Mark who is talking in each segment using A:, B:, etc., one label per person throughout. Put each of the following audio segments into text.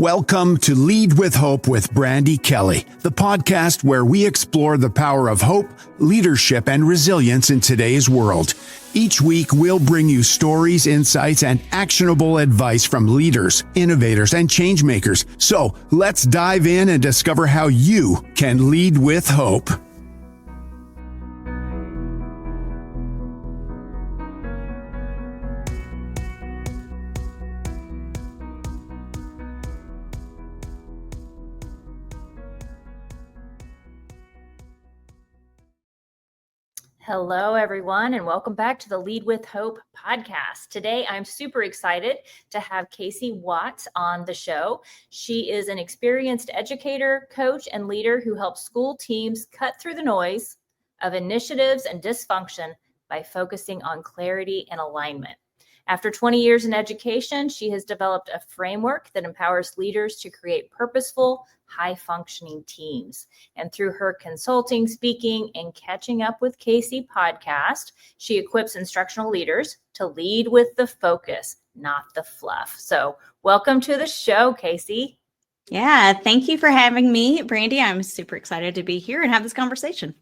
A: Welcome to Lead with Hope with Brandi Kelly, the podcast where we explore the power of hope, leadership, and resilience in today's world. Each week, we'll bring you stories, insights, and actionable advice from leaders, innovators, and changemakers. So let's dive in and discover how you can lead with hope.
B: Hello, everyone, and welcome back to the Lead with Hope podcast. Today, I'm super excited to have Casey Watts on the show. She is an experienced educator, coach, and leader who helps school teams cut through the noise of initiatives and dysfunction by focusing on clarity and alignment. After 20 years in education, she has developed a framework that empowers leaders to create purposeful, high-functioning teams. And through her consulting, speaking, and Catching Up with Casey podcast, she equips instructional leaders to lead with the focus, not the fluff. So welcome to the show, Casey.
C: Yeah, thank you for having me, Brandi. I'm super excited to be here and have this conversation.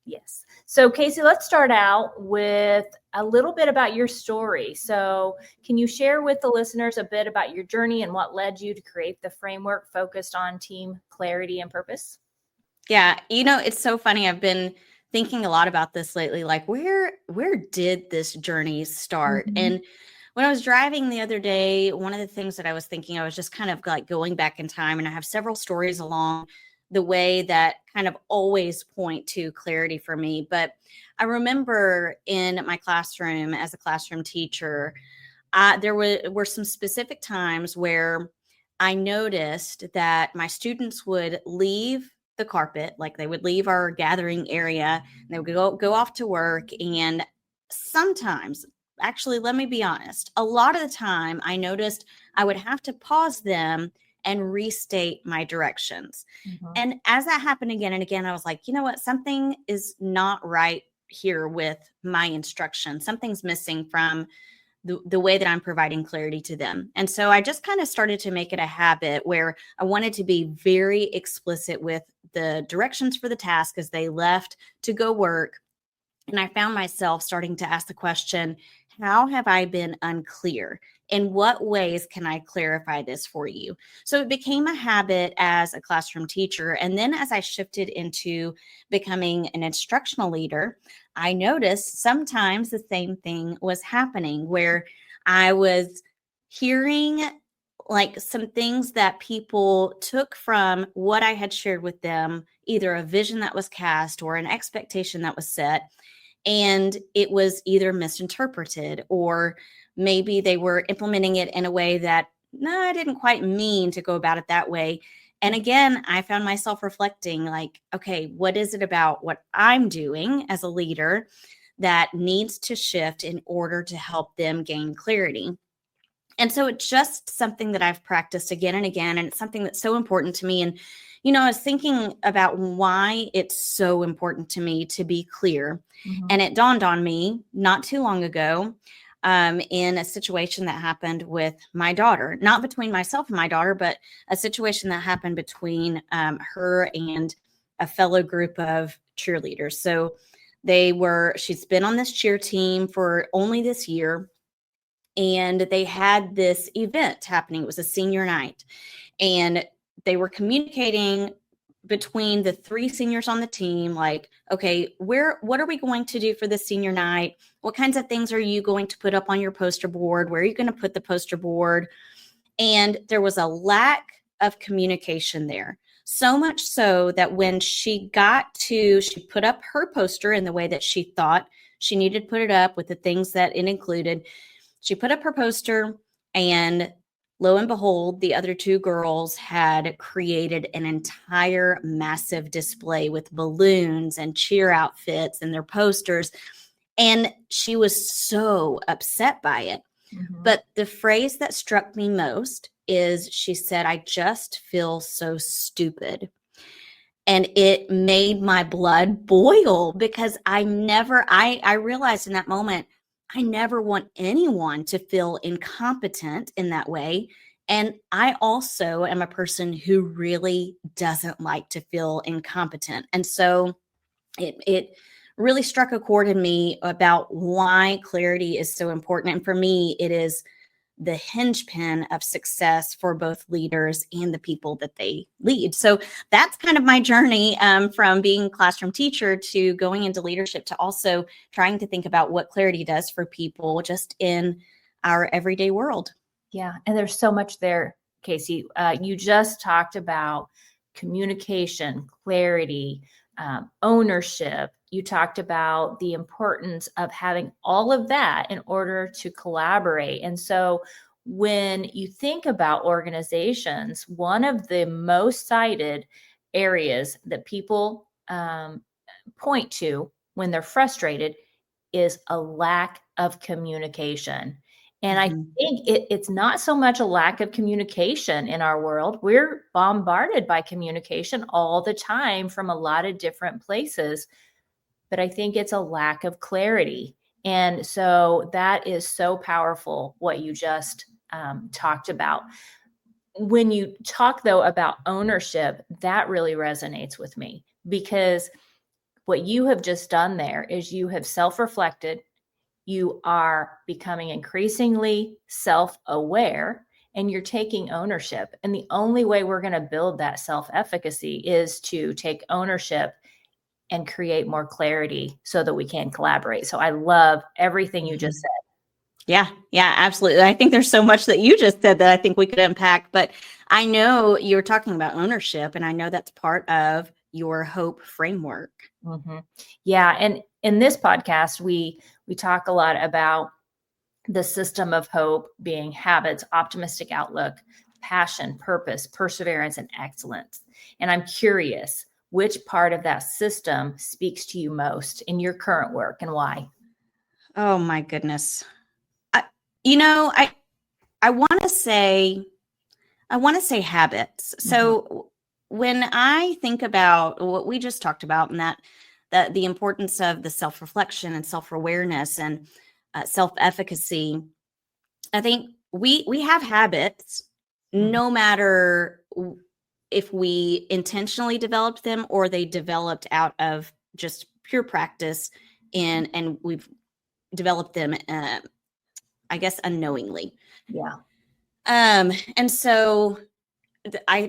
B: Yes. So, Casey, let's start out with a little bit about your story. So, can you share with the listeners a bit about your journey and what led you to create the framework focused on team clarity and purpose?
C: Yeah, it's so funny. I've been thinking a lot about this lately. Like, where did this journey start?
B: Mm-hmm.
C: And when I was driving the other day, one of the things that I was thinking, I was just kind of like going back in time, and I have several stories along the way that kind of always point to clarity for me. But I remember in my classroom as a classroom teacher, there were some specific times where I noticed that my students would leave the carpet, like they would leave our gathering area, and they would go off to work. And sometimes, actually, let me be honest, a lot of the time I noticed I would have to pause them and restate my directions.
B: Mm-hmm.
C: And as that happened again and again, I was like, you know what? Something is not right here with my instruction. Something's missing from the way that I'm providing clarity to them. And so I just kind of started to make it a habit where I wanted to be very explicit with the directions for the task as they left to go work. And I found myself starting to ask the question, how have I been unclear? In what ways can I clarify this for you? So it became a habit as a classroom teacher. And then as I shifted into becoming an instructional leader, I noticed sometimes the same thing was happening where I was hearing like some things that people took from what I had shared with them, either a vision that was cast or an expectation that was set. And it was either misinterpreted, or maybe they were implementing it in a way that, no, I didn't quite mean to go about it that way. And again, I found myself reflecting like, okay, what is it about what I'm doing as a leader that needs to shift in order to help them gain clarity? And so it's just something that I've practiced again and again. And it's something that's so important to me. And I was thinking about why it's so important to me to be clear.
B: Mm-hmm.
C: And it dawned on me not too long ago in a situation that happened with my daughter, not between myself and my daughter, but a situation that happened between her and a fellow group of cheerleaders. So she's been on this cheer team for only this year. And they had this event happening. It was a senior night. And they were communicating between the three seniors on the team, like, okay, what are we going to do for the senior night? What kinds of things are you going to put up on your poster board? Where are you going to put the poster board? And there was a lack of communication there. So much so that when she put up her poster in the way that she thought she needed to put it up with the things that it included. She put up her poster, and lo and behold, the other two girls had created an entire massive display with balloons and cheer outfits and their posters. And she was so upset by it.
B: Mm-hmm.
C: But the phrase that struck me most is she said, "I just feel so stupid." And it made my blood boil because I realized in that moment, I never want anyone to feel incompetent in that way. And I also am a person who really doesn't like to feel incompetent. And so it really struck a chord in me about why clarity is so important. And for me, it is the hinge pin of success for both leaders and the people that they lead. So that's kind of my journey from being a classroom teacher to going into leadership to also trying to think about what clarity does for people just in our everyday world.
B: Yeah. And there's so much there, Casey. You just talked about communication, clarity, ownership. You talked about the importance of having all of that in order to collaborate. And so when you think about organizations, one of the most cited areas that people point to when they're frustrated is a lack of communication. And I think it's not so much a lack of communication in our world. We're bombarded by communication all the time from a lot of different places. But I think it's a lack of clarity. And so that is so powerful, what you just talked about. When you talk, though, about ownership, that really resonates with me, because what you have just done there is you have self-reflected. You are becoming increasingly self-aware, and you're taking ownership. And the only way we're going to build that self-efficacy is to take ownership and create more clarity so that we can collaborate. So I love everything you just said.
C: Yeah, absolutely. I think there's so much that you just said that I think we could unpack, but I know you were talking about ownership, and I know that's part of your HOPE framework.
B: Mm-hmm. Yeah. And in this podcast, we talk a lot about the system of HOPE being habits, optimistic outlook, passion, purpose, perseverance, and excellence. And I'm curious, which part of that system speaks to you most in your current work, and why?
C: Oh my goodness. I want to say habits. So when I think about what we just talked about, and that the importance of the self-reflection and self-awareness and self-efficacy, I think we have habits no matter if we intentionally developed them or they developed out of just pure practice, and we've developed them I guess unknowingly.
B: Yeah.
C: And so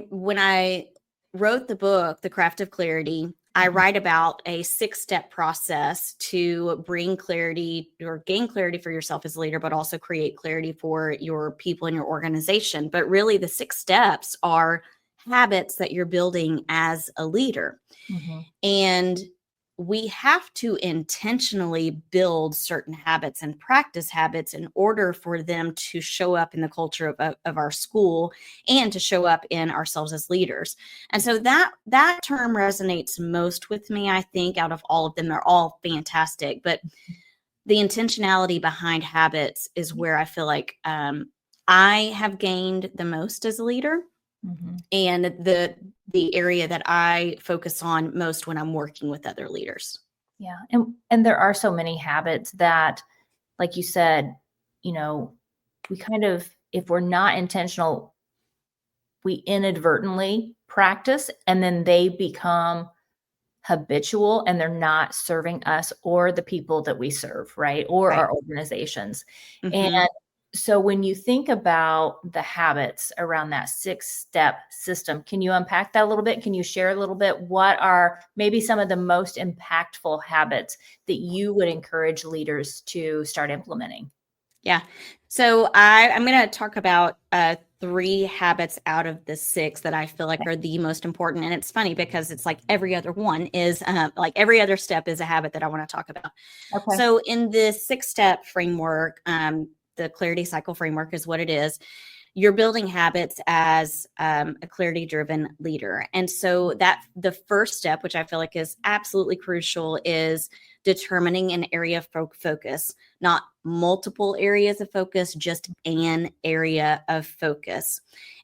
C: when I wrote the book, The Craft of Clarity, I write about a 6-step process to bring clarity or gain clarity for yourself as a leader, but also create clarity for your people in your organization. But really the 6 steps are habits that you're building as a leader. And we have to intentionally build certain habits and practice habits in order for them to show up in the culture of our school and to show up in ourselves as leaders. And so that term resonates most with me, I think, out of all of them. They're all fantastic, but the intentionality behind habits is where I feel like I have gained the most as a leader. And the area that I focus on most when I'm working with other leaders.
B: Yeah. And there are so many habits that, like you said, we kind of, if we're not intentional, we inadvertently practice, and then they become habitual, and they're not serving us or the people that we serve, right? Or our organizations. And so when you think about the habits around that 6-step system, can you unpack that a little bit? Can you share a little bit? What are maybe some of the most impactful habits that you would encourage leaders to start implementing?
C: Yeah. So I'm going to talk about 3 habits out of the 6 that I feel like are the most important. And it's funny because it's like every other one is like every other step is a habit that I want to talk about. Okay. So in the 6-step framework, the clarity cycle framework is what it is. You're building habits as a clarity-driven leader. And so that the first step, which I feel like is absolutely crucial, is determining an area of focus, not multiple areas of focus, just an area of focus.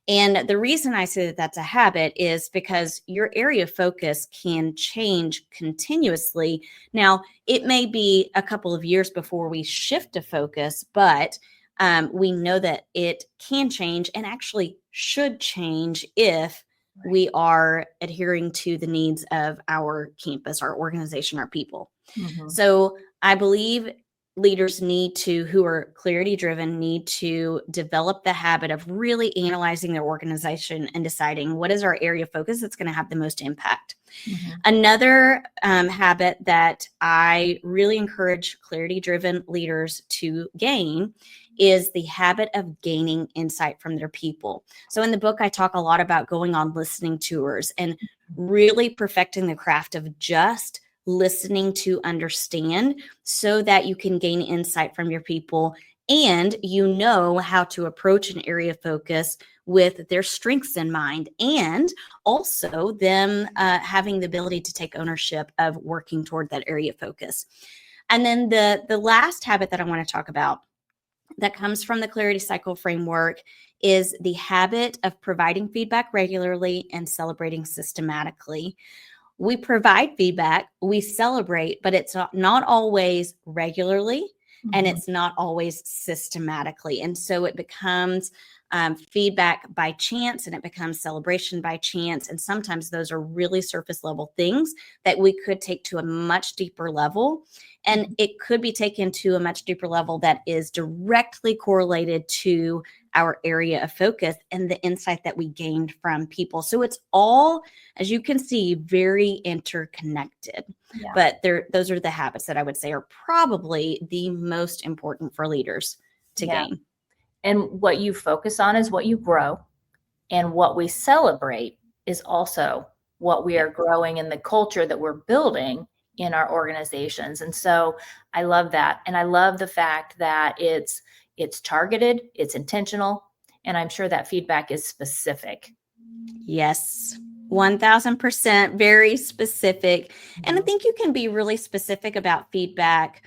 C: And the reason I say that that's a habit is because your area of focus can change continuously. Now, it may be a couple of years before we shift to focus, but we know that it can change and actually should change if we are adhering to the needs of our campus, our organization, our people. So I believe leaders who are clarity driven, need to develop the habit of really analyzing their organization and deciding what is our area of focus that's going to have the most impact. Another habit that I really encourage clarity driven leaders to gain is the habit of gaining insight from their people. So in the book, I talk a lot about going on listening tours and really perfecting the craft of just listening to understand so that you can gain insight from your people and you know how to approach an area of focus with their strengths in mind, and also them having the ability to take ownership of working toward that area of focus. And then the last habit that I want to talk about that comes from the clarity cycle framework is the habit of providing feedback regularly and celebrating systematically. We provide feedback, we celebrate, but it's not always regularly, and it's not always systematically. And so it becomes feedback by chance, and it becomes celebration by chance. And sometimes those are really surface level things that we could take to a much deeper level. And it could be taken to a much deeper level that is directly correlated to our area of focus and the insight that we gained from people. So it's all, as you can see, very interconnected. But those are the habits that I would say are probably the most important for leaders to gain.
B: And what you focus on is what you grow, and what we celebrate is also what we are growing in the culture that we're building in our organizations. And so I love that. And I love the fact that it's targeted, it's intentional, and I'm sure that feedback is specific.
C: Yes, 1000%, very specific. And I think you can be really specific about feedback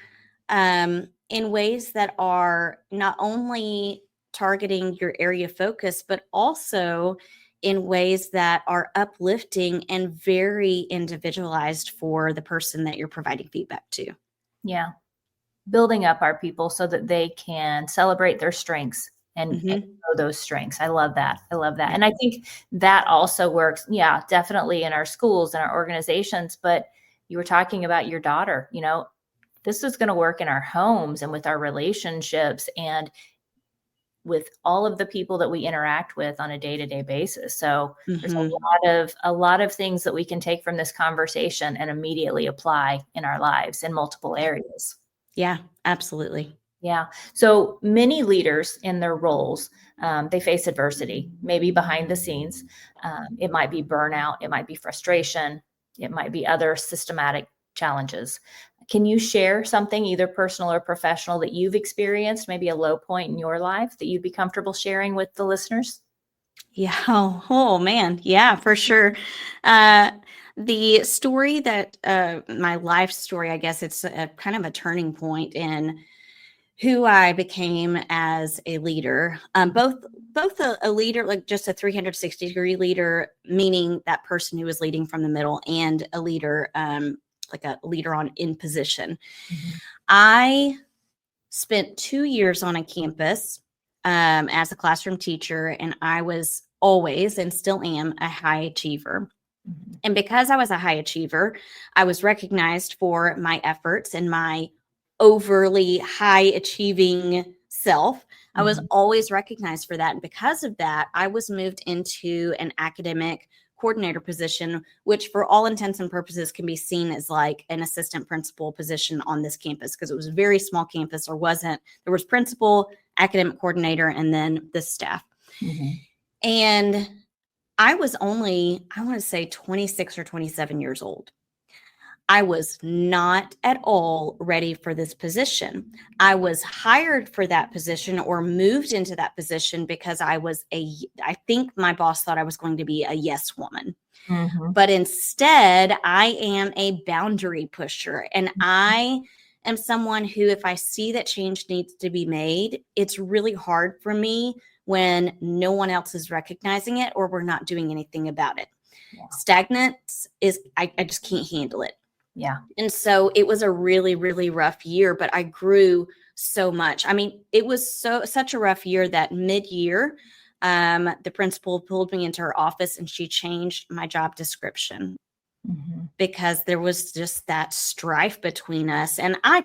C: in ways that are not only targeting your area of focus, but also in ways that are uplifting and very individualized for the person that you're providing feedback to.
B: Yeah. Building up our people so that they can celebrate their strengths and know those strengths. I love that. And I think that also works, definitely in our schools and our organizations. But you were talking about your daughter, this is going to work in our homes and with our relationships and with all of the people that we interact with on a day-to-day basis. So there's a lot of things that we can take from this conversation and immediately apply in our lives in multiple areas.
C: Yeah, absolutely.
B: Yeah. So many leaders in their roles, they face adversity, maybe behind the scenes. It might be burnout. It might be frustration. It might be other systematic challenges. Can you share something, either personal or professional, that you've experienced, maybe a low point in your life that you'd be comfortable sharing with the listeners?
C: Yeah. Oh man. Yeah, for sure. The story that my life story, I guess it's a kind of a turning point in who I became as a leader, both a leader, like just a 360-degree leader, meaning that person who was leading from the middle, and a leader, like a leader in position. I spent 2 years on a campus as a classroom teacher, and I was always and still am a high achiever. And because I was a high achiever, I was recognized for my efforts and my overly high achieving self. I was always recognized for that. And because of that, I was moved into an academic coordinator position, which for all intents and purposes can be seen as like an assistant principal position on this campus, because it was a very small campus. There was principal, academic coordinator, and then the staff. And I was only, I want to say 26 or 27 years old. I was not at all ready for this position. I was hired for that position or moved into that position because I think my boss thought I was going to be a yes woman. But instead, I am a boundary pusher. And I am someone who, if I see that change needs to be made, it's really hard for me when no one else is recognizing it or we're not doing anything about it. Stagnance is, I just can't handle it. And so it was a really, really rough year, but I grew so much. I mean, it was such a rough year that mid-year, the principal pulled me into her office and she changed my job description because there was just that strife between us. And I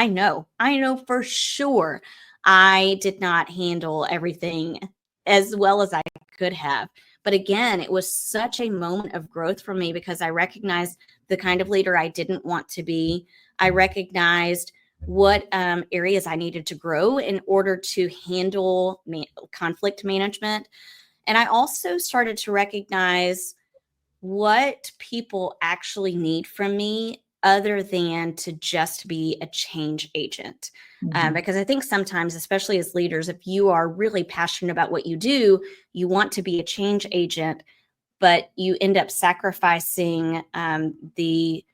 C: know for sure I did not handle everything as well as I could have. But again, it was such a moment of growth for me because I recognized the kind of leader I didn't want to be. I recognized what areas I needed to grow in order to handle conflict management. And I also started to recognize what people actually need from me other than to just be a change agent. Because I think sometimes, especially as leaders, if you are really passionate about what you do, you want to be a change agent, but you end up sacrificing the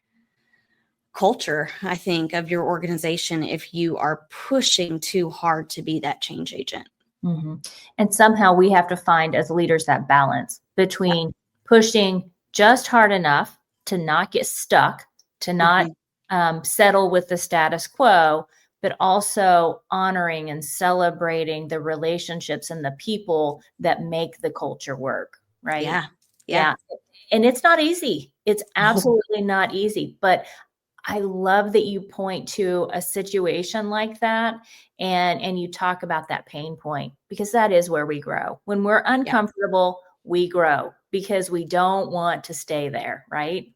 C: culture, I think, of your organization if you are pushing too hard to be that change agent.
B: And somehow we have to find as leaders that balance between pushing just hard enough to not get stuck, to not settle with the status quo, but also honoring and celebrating the relationships and the people that make the culture work, right? Yeah. And it's not easy. It's absolutely not easy. But I love that you point to a situation like that and you talk about that pain point, because that is where we grow. When we're uncomfortable, we grow because we don't want to stay there, right?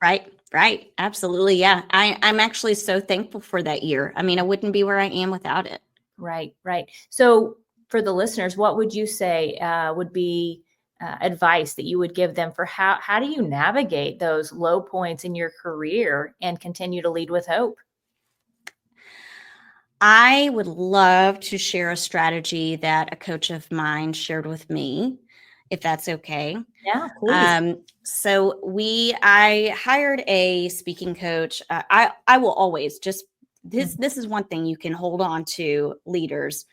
C: Right. Absolutely. Yeah. I'm actually so thankful for that year. I mean, I wouldn't be where I am without it.
B: Right. So for the listeners, what would you say would be advice that you would give them for how do you navigate those low points in your career and continue to lead with hope?
C: I would love to share a strategy that a coach of mine shared with me, if that's okay.
B: Yeah, please.
C: So I hired a speaking coach. I will always this is one thing you can hold on to, leaders.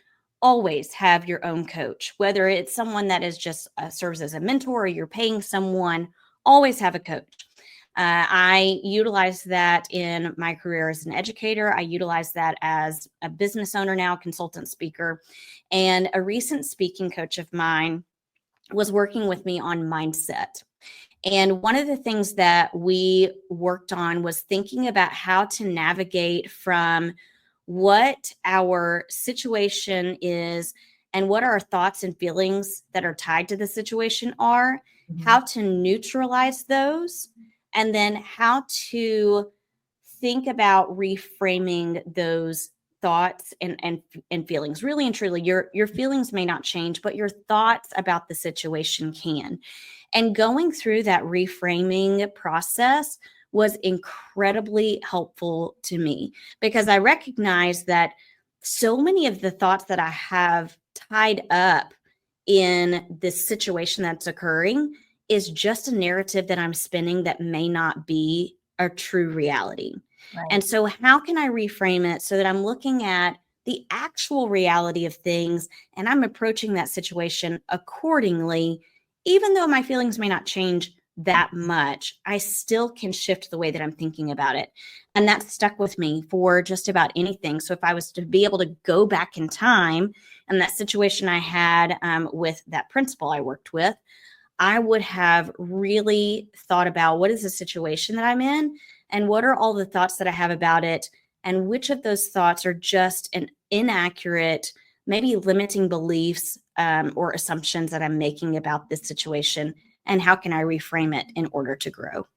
C: Always have your own coach, whether it's someone that is just serves as a mentor or you're paying someone, always have a coach. I utilize that in my career as an educator. I utilize that as a business owner now, consultant speaker. And a recent speaking coach of mine was working with me on mindset. And one of the things that we worked on was thinking about how to navigate from what our situation is and what our thoughts and feelings that are tied to the situation are, how to neutralize those, and then how to think about reframing those thoughts and feelings. Really and truly, your feelings may not change, but your thoughts about the situation can. And going through that reframing process was incredibly helpful to me because I recognize that so many of the thoughts that I have tied up in this situation that's occurring is just a narrative that I'm spinning that may not be a true reality.
B: Right.
C: And so how can I reframe it so that I'm looking at the actual reality of things and I'm approaching that situation accordingly? Even though my feelings may not change that much, I still can shift the way that I'm thinking about it. And that stuck with me for just about anything. So if I was to be able to go back in time and that situation I had with that principal I worked with, I would have really thought about what is the situation that I'm in and what are all the thoughts that I have about it and which of those thoughts are just an inaccurate, maybe limiting beliefs or assumptions that I'm making about this situation, and how can I reframe it in order to grow?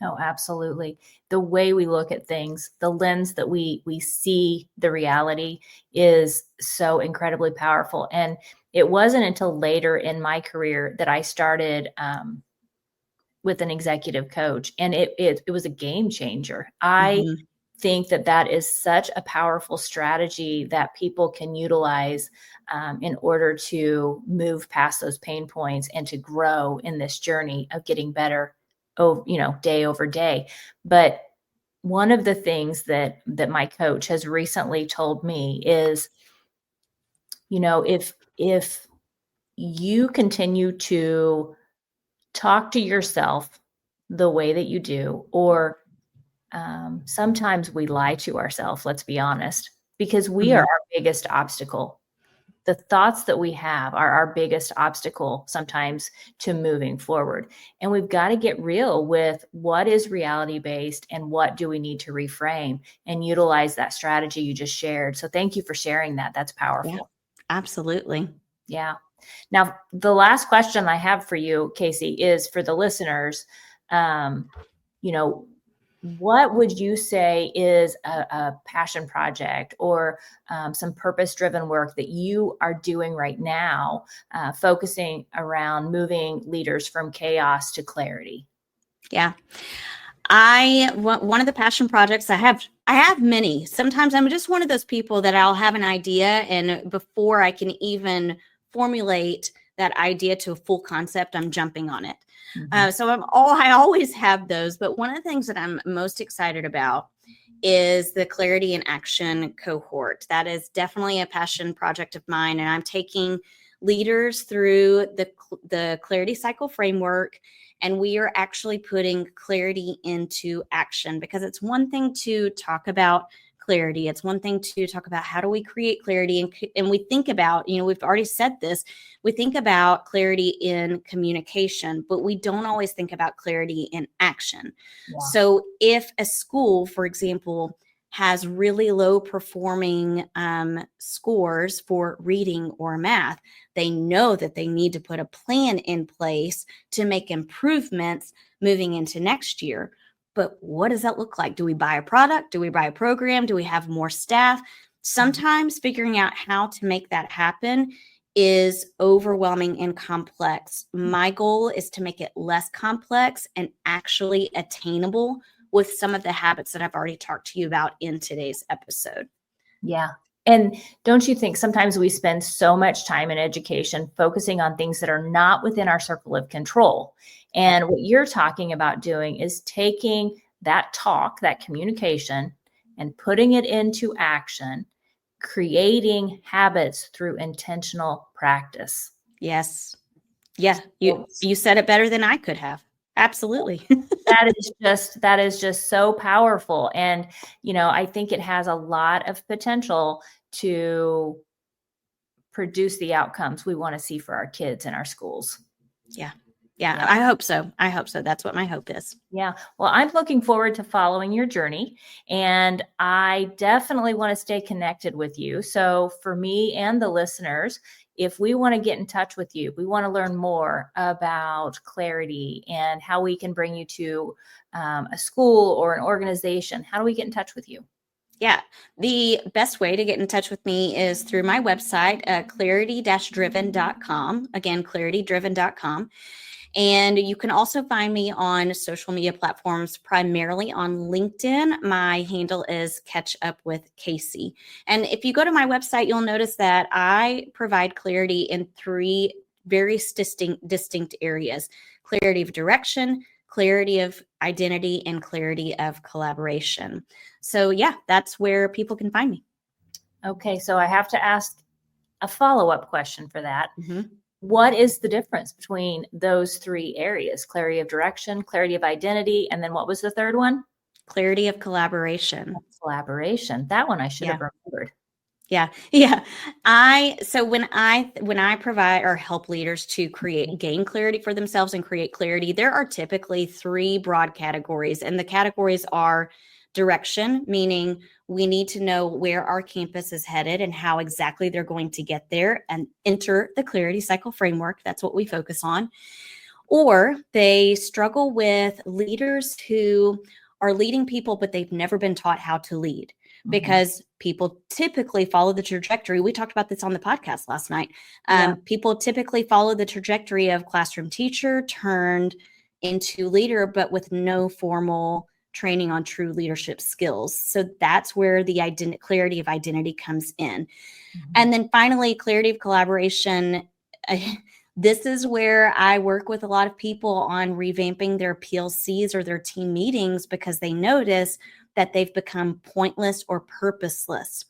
B: Oh, absolutely. The way we look at things, the lens that we see the reality is so incredibly powerful. And it wasn't until later in my career that I started with an executive coach, and it was a game changer. I think that is such a powerful strategy that people can utilize in order to move past those pain points and to grow in this journey of getting better, day over day. But one of the things that my coach has recently told me is, if you continue to talk to yourself the way that you do, or sometimes we lie to ourselves, let's be honest. because we are our biggest obstacle. The thoughts that we have are our biggest obstacle sometimes to moving forward. And we've got to get real with what is reality-based and what do we need to reframe and utilize that strategy you just shared. So thank you for sharing that. That's powerful.
C: Yeah, absolutely.
B: Yeah. Now, the last question I have for you, Casey, is for the listeners. What would you say is a passion project or some purpose-driven work that you are doing right now, focusing around moving leaders from chaos to clarity?
C: Yeah. One of the passion projects I have many. Sometimes I'm just one of those people that I'll have an idea, and before I can even formulate that idea to a full concept, I'm jumping on it. So I always have those, but one of the things that I'm most excited about is the Clarity in Action cohort. That is definitely a passion project of mine, and I'm taking leaders through the Clarity Cycle framework, and we are actually putting clarity into action, because it's one thing to talk about clarity. It's one thing to talk about how do we create clarity. And we think about, we've already said this, we think about clarity in communication, but we don't always think about clarity in action. Yeah. So if a school, for example, has really low performing scores for reading or math, they know that they need to put a plan in place to make improvements moving into next year. But what does that look like? Do we buy a product? Do we buy a program? Do we have more staff? Sometimes figuring out how to make that happen is overwhelming and complex. My goal is to make it less complex and actually attainable with some of the habits that I've already talked to you about in today's episode.
B: Yeah. And don't you think sometimes we spend so much time in education focusing on things that are not within our circle of control? And what you're talking about doing is taking that talk, that communication, and putting it into action, creating habits through intentional practice.
C: Yes. Yeah. You said it better than I could have. Absolutely.
B: that is just so powerful. And, I think it has a lot of potential to produce the outcomes we want to see for our kids in our schools.
C: Yeah. I hope so. That's what my hope is.
B: Yeah. Well, I'm looking forward to following your journey, and I definitely want to stay connected with you. So for me and the listeners, if we want to get in touch with you, we want to learn more about clarity and how we can bring you to a school or an organization. How do we get in touch with you?
C: Yeah, the best way to get in touch with me is through my website, clarity-driven.com. Again, clarity-driven.com. And you can also find me on social media platforms, primarily on LinkedIn. My handle is Catch Up with Casey. And if you go to my website, you'll notice that I provide clarity in 3 very distinct areas: clarity of direction, clarity of identity, and clarity of collaboration. So yeah, that's where people can find me.
B: Okay, so I have to ask a follow-up question for that. What is the difference between those 3 areas? Clarity of direction, clarity of identity, and then what was the third one?
C: Clarity of collaboration.
B: Collaboration. That one I should have remembered.
C: Yeah. So when I provide or help leaders to gain clarity for themselves and create clarity, there are typically 3 broad categories, and the categories are direction, meaning we need to know where our campus is headed and how exactly they're going to get there and enter the Clarity Cycle framework. That's what we focus on. Or they struggle with leaders who are leading people, but they've never been taught how to lead, because people typically follow the trajectory. We talked about this on the podcast last night. People typically follow the trajectory of classroom teacher turned into leader, but with no formal training on true leadership skills. So that's where the clarity of identity comes in. And then finally, clarity of collaboration. This is where I work with a lot of people on revamping their PLCs or their team meetings, because they notice that they've become pointless or purposeless.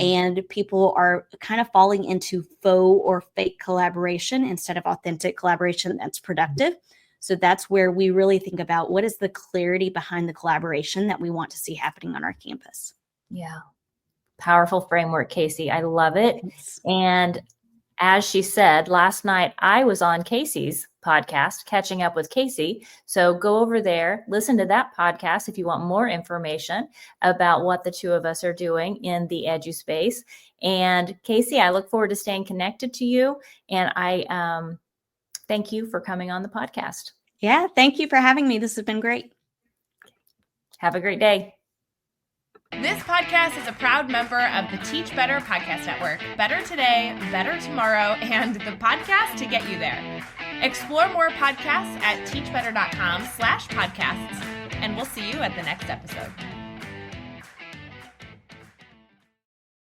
C: And people are kind of falling into faux or fake collaboration instead of authentic collaboration that's productive. So that's where we really think about what is the clarity behind the collaboration that we want to see happening on our campus.
B: Yeah. Powerful framework, Casey. I love it.
C: Thanks.
B: And as she said, last night I was on Casey's podcast, Catching Up with Casey. So go over there, listen to that podcast if you want more information about what the two of us are doing in the edu space. And Casey, I look forward to staying connected to you. And I thank you for coming on the podcast.
C: Yeah, thank you for having me. This has been great.
B: Have a great day.
D: This podcast is a proud member of the Teach Better Podcast Network. Better today, better tomorrow, and the podcast to get you there. Explore more podcasts at teachbetter.com/podcasts, and we'll see you at the next episode.